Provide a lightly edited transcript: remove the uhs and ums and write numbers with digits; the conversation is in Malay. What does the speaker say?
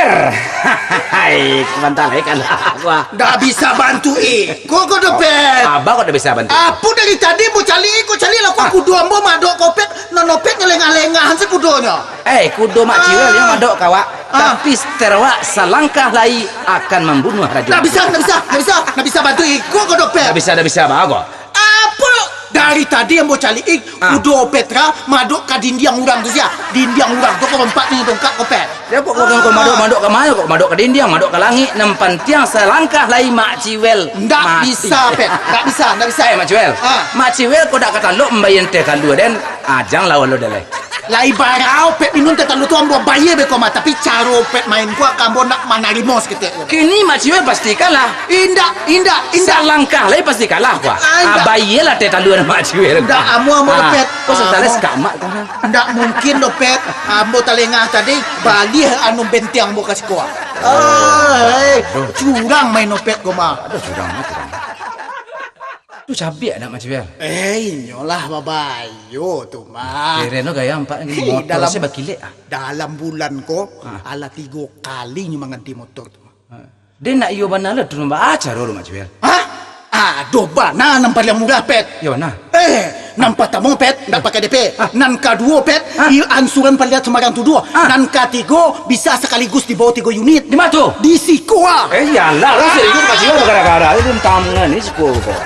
Ber. Hai, kebantal kan gua. Dah bisa bantu kau dopet. Abang kok udah bisa bantu. Apa dari tadi mau cari lah aku kudu ambo madok kopet nonopet ngeleng-alengahan sekudonya. Kudo mak ciwel yang madok kawak. Tapi terwak selangkah lagi akan membunuh raja. Nggak bisa bantu kau dopet. Nggak bisa bago. Apa? Dari tadi yang mau cari kudo Petra madok ke dindiang urang tu sia. Dindiang urang tu kau empat ni dongkak kopet. Ya kok madok ke mana kok madok ke dindiang, madok ke langit, nempan tiang selangkah lagi mak ciwel. Nggak bisa, Pet. Nggak bisa. Mak ciwel. Mak ciwel kau dak kata lo membayar teh kalau den ajang lawan lo dale. Lai barau Pet minum teh talu tu ambo bayar be koma tapi caro Pet main gua kambo nak manarimo seketik. Kini mak ciwel pasti kalah. Indah. Selangkah lagi pasti kalah gua. Bayar lah teh talu mak ciwel. Ndak amu Pet. Kau setales kamak kan. Ndak mungkin lo Pet. Ambo talengah tadi bali anu bentiang bo kasih gua. Curang main no Pet gua mah. Aduh curang. Tu cabai ada mak ciwel. Nyolah babayo tu mah. Reno gaya empat ni motor saya bakilek dalam bulan ko ala 3 kali nyu manganti motor tu. Dia nak iyo bana lah tu nombak acar lo mak ciwel. Aduh bana nampak yang murah Pet. Ya mana? Nampak tamu Pet, ndak pakai DP. Nan kedua Pet, ansuran paliat Semarang tu 2. Nan ketiga bisa sekaligus di bawah 3 unit. Di mana tu? Di Siko iyalah, lah serius mak ciwel gara-gara itu tangan ni siko kok.